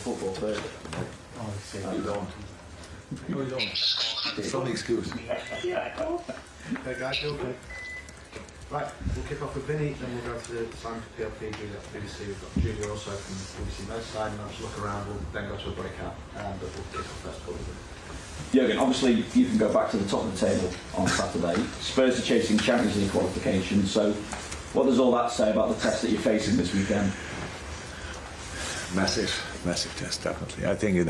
football first. Oh, I see. You don't. No, you don't. It's not an excuse. Okay, guys, you okay? Right, we'll kick off with Vinny, then we'll go to the sign for PLP, BBC. We've got Julia also from BBC Merseyside, and I'll just look around. We'll then go to a breakout, but we'll kick off first of all. Jurgen, obviously you can go back to the top of the table on Saturday. Spurs are chasing Champions League qualification, so what does all that say about the test that you're facing this weekend? Massive test, definitely. I think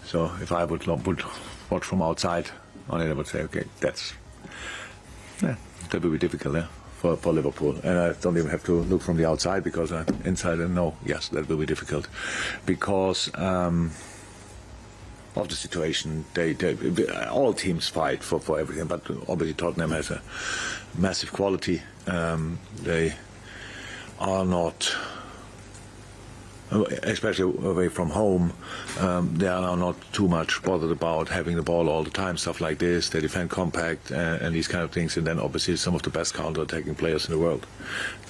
so if I would watch from outside on it, I would say, okay, that will be difficult, for Liverpool. And I don't even have to look from the outside, because inside I know, yes, that will be difficult, because of the situation. All teams fight for everything, but obviously Tottenham has a massive quality. They are not, especially away from home, they are not too much bothered about having the ball all the time, stuff like this. They defend compact and these kind of things, and then obviously some of the best counter-attacking players in the world.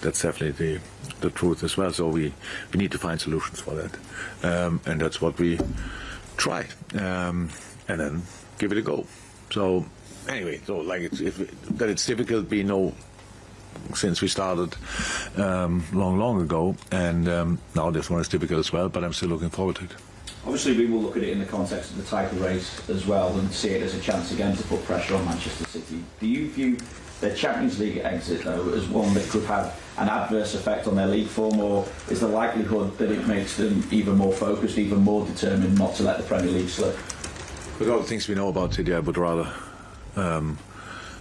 That's definitely the truth as well. So we need to find solutions for that, and that's what we try, and then give it a go. So anyway, so like that it's difficult, we know since we started long ago, and now this one is difficult as well, but I'm still looking forward to it. Obviously we will look at it in the context of the title race as well, and see it as a chance again to put pressure on Manchester City. Do you view their Champions League exit though as one that could have an adverse effect on their league form, or is the likelihood that it makes them even more focused, even more determined not to let the Premier League slip? With all the things we know about City, I would rather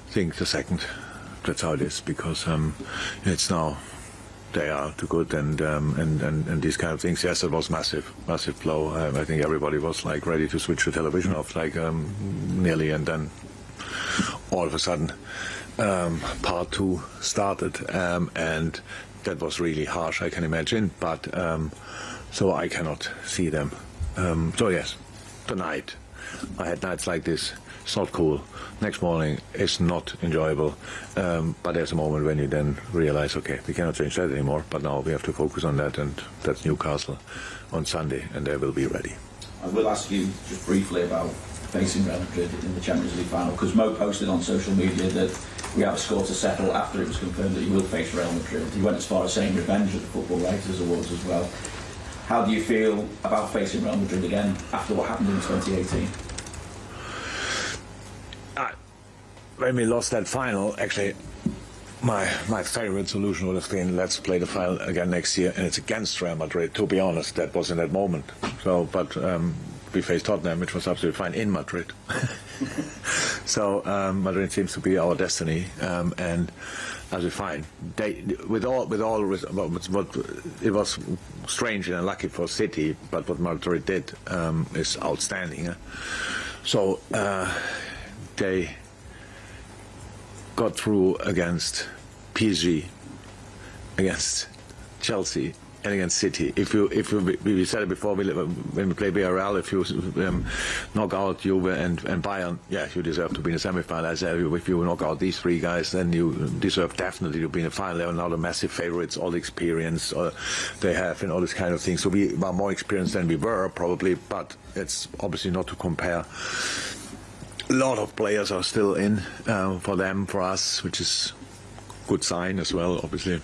think the second. That's how it is, because it's now they are too good, and these kind of things. Yes, it was massive blow. I think everybody was like ready to switch the television off, like nearly, and then all of a sudden part 2 started, and that was really harsh, I can imagine. But so I cannot see them. So yes, tonight I had nights like this. It's not cool. Next morning it's not enjoyable, but there's a moment when you then realize, okay, we cannot change that anymore, but now we have to focus on that, and that's Newcastle on Sunday, and they will be ready. I will ask you just briefly about facing Real Madrid in the Champions League final, because Mo posted on social media that we have a score to settle after it was confirmed that you will face Real Madrid. He went as far as saying revenge at the Football Writers Awards as well. How do you feel about facing Real Madrid again after what happened in 2018? When we lost that final, actually, my favorite solution would have been, let's play the final again next year, and it's against Real Madrid. To be honest, that was in that moment. So, but we faced Tottenham, which was absolutely fine in Madrid. So Madrid seems to be our destiny, and as we find, it was strange and unlucky for City, but what Madrid did is outstanding. So they got through against PSG, against Chelsea, and against City. We said it before, when we play Villarreal, if you knock out Juve and Bayern, yeah, you deserve to be in the semi-final. I said, if you knock out these 3 guys, then you deserve definitely to be in the final. They are now the massive favourites, all the experience they have and all this kind of thing. So we are more experienced than we were, probably, but it's obviously not to compare. A lot of players are still in for them, for us, which is a good sign as well, obviously.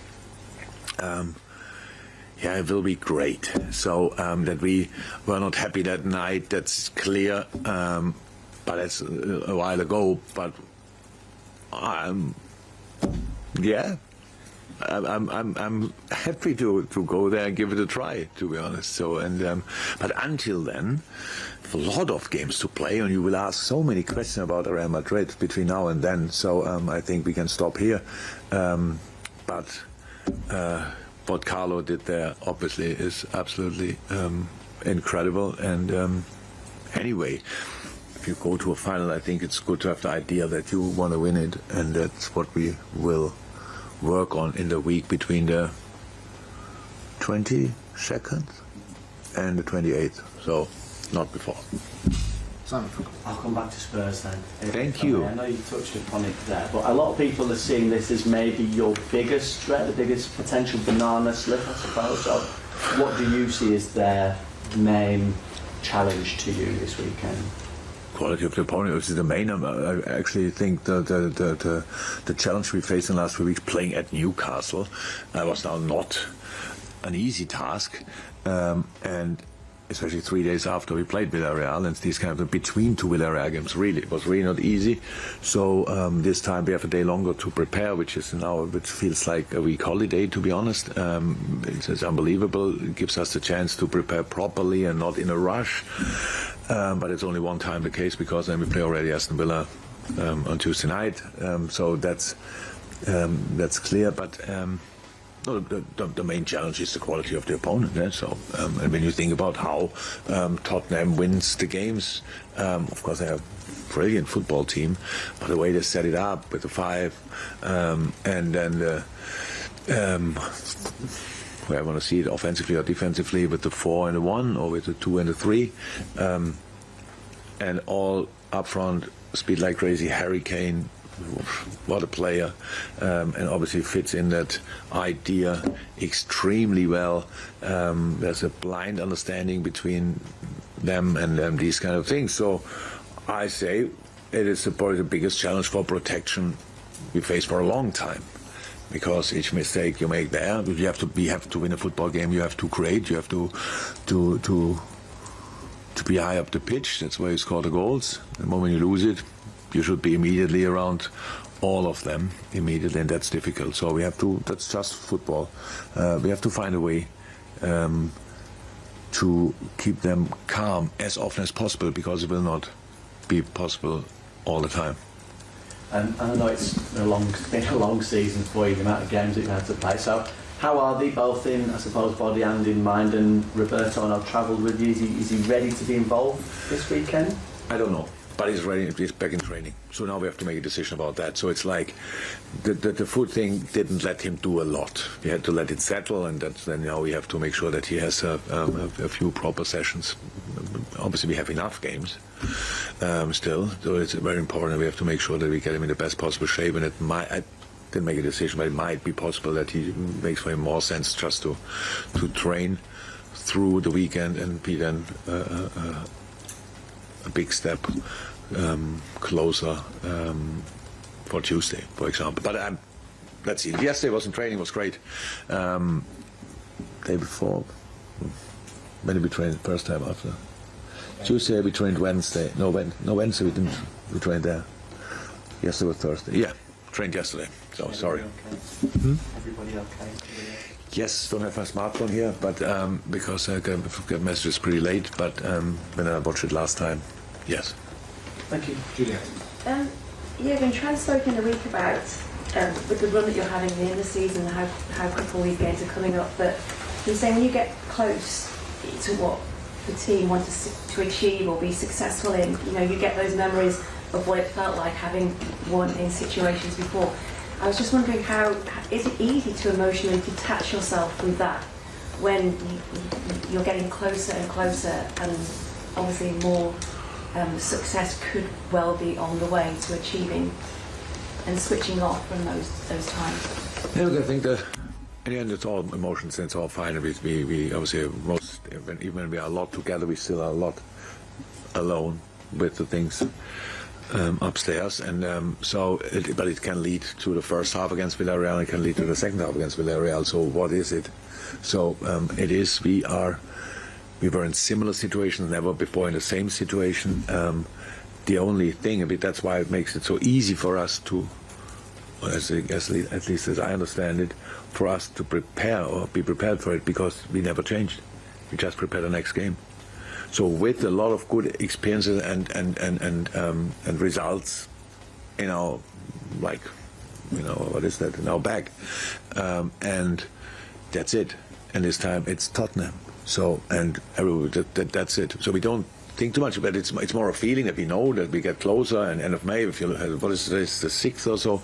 Yeah, it will be great. So that we were not happy that night, that's clear. But it's a while ago. But yeah, I'm happy to go there and give it a try, to be honest. So but until then, a lot of games to play, and you will ask so many questions about Real Madrid between now and then. So I think we can stop here. But what Carlo did there, obviously, is absolutely incredible. And anyway, if you go to a final, I think it's good to have the idea that you want to win it, and that's what we will work on in the week between the 22nd and the 28th. So not before. Simon, I'll come back to Spurs then. Thank you. I know you touched upon it there, but a lot of people are seeing this as maybe your biggest threat, the biggest potential banana slip, I suppose. So what do you see as their main challenge to you this weekend? Quality of the opponent is the main. I actually think the challenge we faced in the last 3 weeks playing at Newcastle was now not an easy task, and especially 3 days after we played Villarreal, and these kind of between two Villarreal games, it was really not easy. So this time we have a day longer to prepare, which feels like a week holiday, to be honest. It's unbelievable. It gives us the chance to prepare properly and not in a rush. But it's only one time the case, because then we play already Aston Villa on Tuesday night. So that's clear. But the main challenge is the quality of the opponent. Yeah? So and when you think about how Tottenham wins the games, of course they have a brilliant football team, but the way they set it up with the 5 and then the where I want to see it offensively or defensively, with the 4 and the 1, or with the 2 and the 3, and all up front, speed like crazy. Harry Kane, what a player, and obviously fits in that idea extremely well. There's a blind understanding between them and these kind of things. So I say it is probably the biggest challenge for protection we face for a long time. Because each mistake you make there, we have to win a football game. You have to create. You have to be high up the pitch. That's where you score the goals. The moment you lose it, you should be immediately around all of them immediately, and that's difficult. So we have to. That's just football. We have to find a way to keep them calm as often as possible, because it will not be possible all the time. And I know it's been a long season for you, the amount of games that you've had to play. So how are they, both in, I suppose, body and in mind? And Roberto, and I've travelled with you. Is he ready to be involved this weekend? I don't know, but he's ready. He's back in training. So now we have to make a decision about that. So it's like the foot thing didn't let him do a lot. We had to let it settle, and then now we have to make sure that he has a few proper sessions. Obviously, we have enough games still, so it's very important. We have to make sure that we get him in the best possible shape, and I didn't make a decision, but it might be possible that he makes for him more sense just to train through the weekend and be then a big step closer for Tuesday, for example. But let's see. Yesterday was in training, was great. Day before, when did we train the first time after? Tuesday we trained Wednesday. No, Wednesday we didn't. We trained there. Yesterday was Thursday. Yeah, trained yesterday. So sorry. Okay? Everybody okay? Yes, don't have my smartphone here, but because I got messages pretty late. But when I watched it last time, yes. Thank you, Juliet. Jurgen, Trent spoke in the week about with the run that you're having in the season, how quick all these games are coming up. But he's saying when you get close to what the team wants to achieve or be successful in, you get those memories of what it felt like having won in situations before. I was just wondering, how is it easy to emotionally detach yourself from that when you're getting closer and closer, and obviously more success could well be on the way to achieving and switching off from those times? Yeah, look, I think that in the end it's all emotions and it's all fine. We obviously even when we are a lot together, we still are a lot alone with the things upstairs, and but it can lead to the first half against Villarreal, it can lead to the second half against Villarreal. So what is it? So it is, we were in similar situations, never before in the same situation. The only thing, that's why it makes it so easy for us to, at least as I understand it, for us to prepare or be prepared for it, because we never changed. We just prepare the next game. So with a lot of good experiences and results in our, what is that, in our bag, and that's it. And this time it's Tottenham. So that's it. So we don't think too much about it. It's more a feeling that we know that we get closer. And end of May, if you what is this, the 6th or so.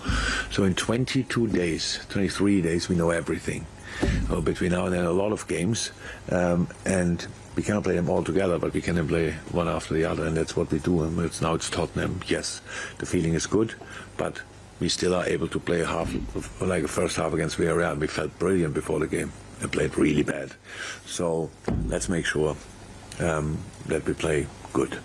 So in 23 days, we know everything. Between now and then, a lot of games, and we cannot play them all together, but we can play one after the other, and that's what we do. And it's Tottenham. Yes, the feeling is good, but we still are able to play a first half against Villarreal. We felt brilliant before the game and played really bad. So let's make sure that we play good.